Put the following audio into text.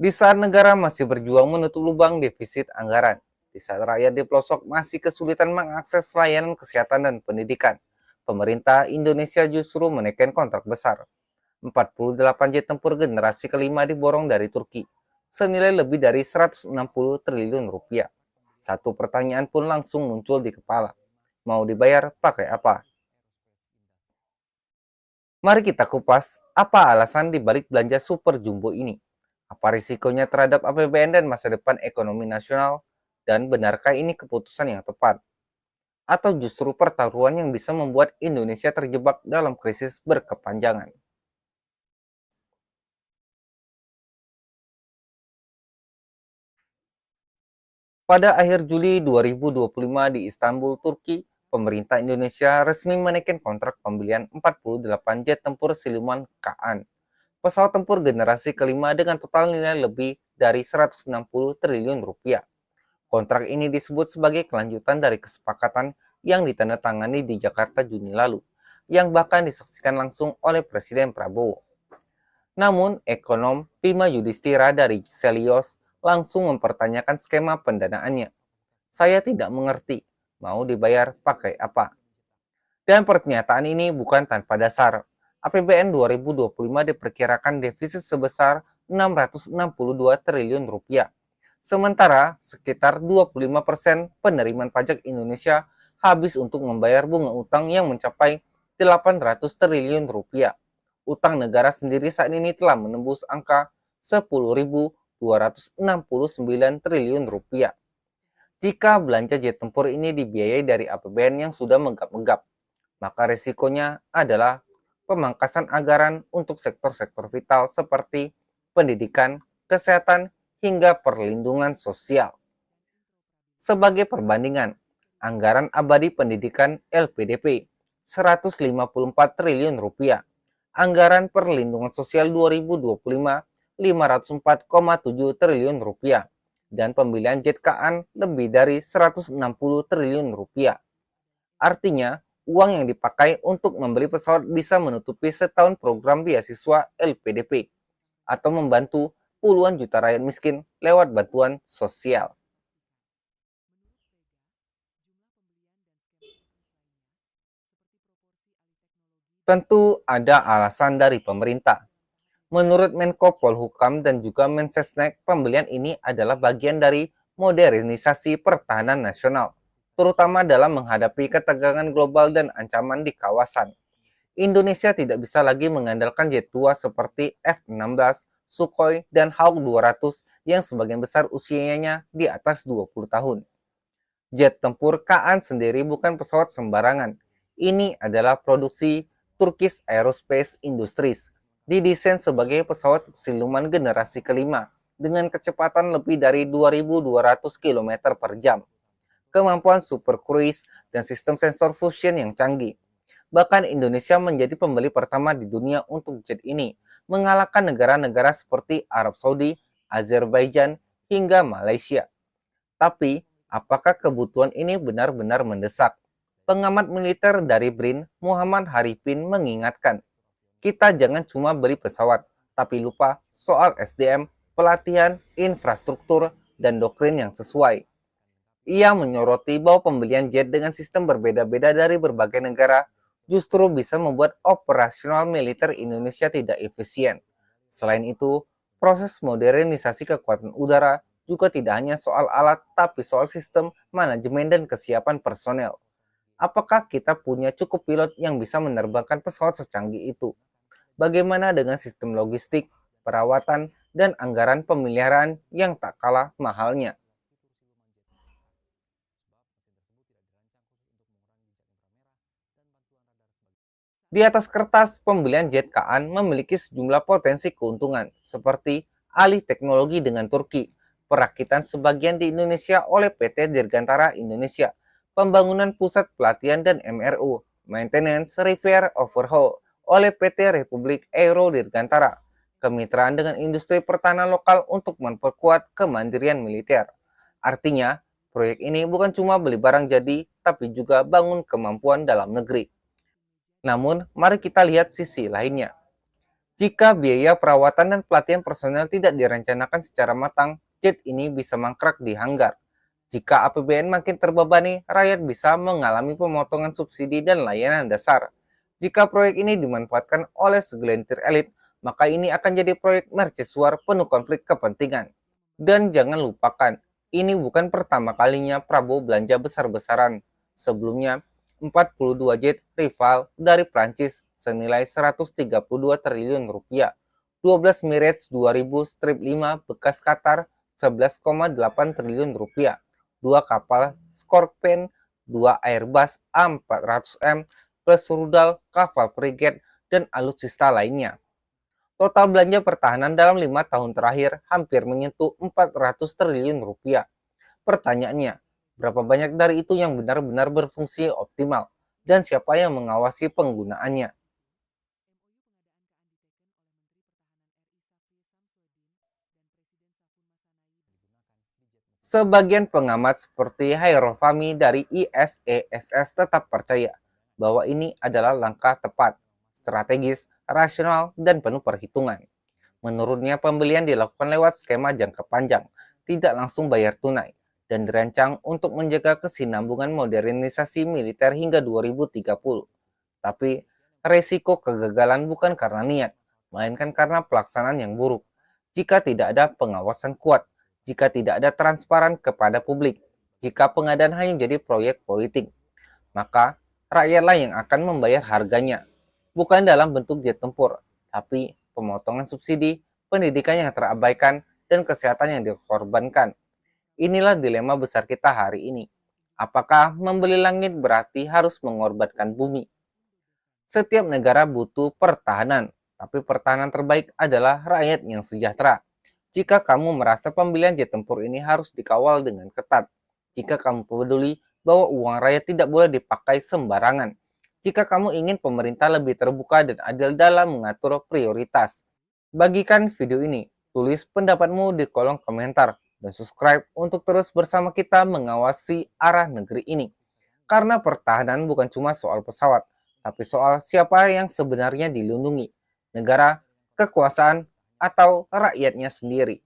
Di saat negara masih berjuang menutup lubang defisit anggaran, di saat rakyat di pelosok masih kesulitan mengakses layanan kesehatan dan pendidikan, pemerintah Indonesia justru menaikkan kontrak besar. 48 jet tempur generasi kelima diborong dari Turki, senilai lebih dari 160 triliun rupiah. Satu pertanyaan pun langsung muncul di kepala. Mau dibayar pakai apa? Mari kita kupas apa alasan dibalik belanja super jumbo ini. Apa risikonya terhadap APBN dan masa depan ekonomi nasional? Dan benarkah ini keputusan yang tepat? Atau justru pertaruhan yang bisa membuat Indonesia terjebak dalam krisis berkepanjangan? Pada akhir Juli 2025 di Istanbul, Turki, pemerintah Indonesia resmi menaikkan kontrak pembelian 48 jet tempur siluman Kaan, pesawat tempur generasi kelima dengan total nilai lebih dari 160 triliun rupiah. Kontrak ini disebut sebagai kelanjutan dari kesepakatan yang ditandatangani di Jakarta Juni lalu, yang bahkan disaksikan langsung oleh Presiden Prabowo. Namun, ekonom Bima Yudhistira dari Celios langsung mempertanyakan skema pendanaannya. Saya tidak mengerti, mau dibayar pakai apa? Dan pernyataan ini bukan tanpa dasar. APBN 2025 diperkirakan defisit sebesar 662 triliun rupiah. Sementara sekitar 25% penerimaan pajak Indonesia habis untuk membayar bunga utang yang mencapai 800 triliun rupiah. Utang negara sendiri saat ini telah menembus angka 10.269 triliun rupiah. Jika belanja jet tempur ini dibiayai dari APBN yang sudah menggap-menggap, maka resikonya adalah pemangkasan anggaran untuk sektor-sektor vital seperti pendidikan, kesehatan, hingga perlindungan sosial. Sebagai perbandingan, anggaran abadi pendidikan LPDP 154 triliun rupiah, anggaran perlindungan sosial 2025 504,7 triliun rupiah, dan pembelian jet KAN lebih dari 160 triliun rupiah. Artinya, uang yang dipakai untuk membeli pesawat bisa menutupi setahun program beasiswa LPDP atau membantu puluhan juta rakyat miskin lewat bantuan sosial. Tentu ada alasan dari pemerintah. Menurut Menko Polhukam dan juga Mensesnek, pembelian ini adalah bagian dari modernisasi pertahanan nasional, terutama dalam menghadapi ketegangan global dan ancaman di kawasan. Indonesia tidak bisa lagi mengandalkan jet tua seperti F-16, Sukhoi, dan Hawk 200 yang sebagian besar usianya di atas 20 tahun. Jet tempur Kaan sendiri bukan pesawat sembarangan. Ini adalah produksi Turkish Aerospace Industries, didesain sebagai pesawat siluman generasi kelima dengan kecepatan lebih dari 2.200 km per jam, kemampuan super cruise, dan sistem sensor fusion yang canggih. Bahkan Indonesia menjadi pembeli pertama di dunia untuk jet ini, mengalahkan negara-negara seperti Arab Saudi, Azerbaijan, hingga Malaysia. Tapi, apakah kebutuhan ini benar-benar mendesak? Pengamat militer dari BRIN, Muhammad Haripin mengingatkan, kita jangan cuma beli pesawat, tapi lupa soal SDM, pelatihan, infrastruktur, dan doktrin yang sesuai. Ia menyoroti bahwa pembelian jet dengan sistem berbeda-beda dari berbagai negara justru bisa membuat operasional militer Indonesia tidak efisien. Selain itu, proses modernisasi kekuatan udara juga tidak hanya soal alat, tapi soal sistem, manajemen, dan kesiapan personel. Apakah kita punya cukup pilot yang bisa menerbangkan pesawat secanggih itu? Bagaimana dengan sistem logistik, perawatan, dan anggaran pemeliharaan yang tak kalah mahalnya? Di atas kertas, pembelian jet Kaan memiliki sejumlah potensi keuntungan, seperti alih teknologi dengan Turki, perakitan sebagian di Indonesia oleh PT Dirgantara Indonesia, pembangunan pusat pelatihan dan MRO, maintenance, repair, overhaul oleh PT Republik Aero Dirgantara, kemitraan dengan industri pertahanan lokal untuk memperkuat kemandirian militer. Artinya, proyek ini bukan cuma beli barang jadi, tapi juga bangun kemampuan dalam negeri. Namun, mari kita lihat sisi lainnya. Jika biaya perawatan dan pelatihan personel tidak direncanakan secara matang, jet ini bisa mangkrak di hanggar. Jika APBN makin terbebani, rakyat bisa mengalami pemotongan subsidi dan layanan dasar. Jika proyek ini dimanfaatkan oleh segelintir elit, maka ini akan jadi proyek mercusuar penuh konflik kepentingan. Dan jangan lupakan, ini bukan pertama kalinya Prabowo belanja besar-besaran. Sebelumnya, 42 jet rival dari Prancis senilai 132 triliun rupiah, 12 Emirates 2000 strip 5 bekas Qatar 11,8 triliun rupiah, 2 kapal Scorpion, 2 Airbus A400M, plus rudal, kapal frigate, dan alutsista lainnya. Total belanja pertahanan dalam 5 tahun terakhir hampir menyentuh 400 triliun rupiah. Pertanyaannya, berapa banyak dari itu yang benar-benar berfungsi optimal? Dan siapa yang mengawasi penggunaannya? Sebagian pengamat seperti Hairul Fahmi dari ISESS tetap percaya bahwa ini adalah langkah tepat, strategis, rasional, dan penuh perhitungan. Menurutnya, pembelian dilakukan lewat skema jangka panjang, tidak langsung bayar tunai, dan dirancang untuk menjaga kesinambungan modernisasi militer hingga 2030. Tapi, resiko kegagalan bukan karena niat, melainkan karena pelaksanaan yang buruk. Jika tidak ada pengawasan kuat, jika tidak ada transparan kepada publik, jika pengadaan hanya jadi proyek politik, maka rakyatlah yang akan membayar harganya. Bukan dalam bentuk jet tempur, tapi pemotongan subsidi, pendidikan yang terabaikan, dan kesehatan yang dikorbankan. Inilah dilema besar kita hari ini. Apakah membeli langit berarti harus mengorbankan bumi? Setiap negara butuh pertahanan, tapi pertahanan terbaik adalah rakyat yang sejahtera. Jika kamu merasa pembelian jet tempur ini harus dikawal dengan ketat, jika kamu peduli bahwa uang rakyat tidak boleh dipakai sembarangan, jika kamu ingin pemerintah lebih terbuka dan adil dalam mengatur prioritas, bagikan video ini, tulis pendapatmu di kolom komentar, dan subscribe untuk terus bersama kita mengawasi arah negeri ini. Karena pertahanan bukan cuma soal pesawat, tapi soal siapa yang sebenarnya dilindungi, negara, kekuasaan, atau rakyatnya sendiri.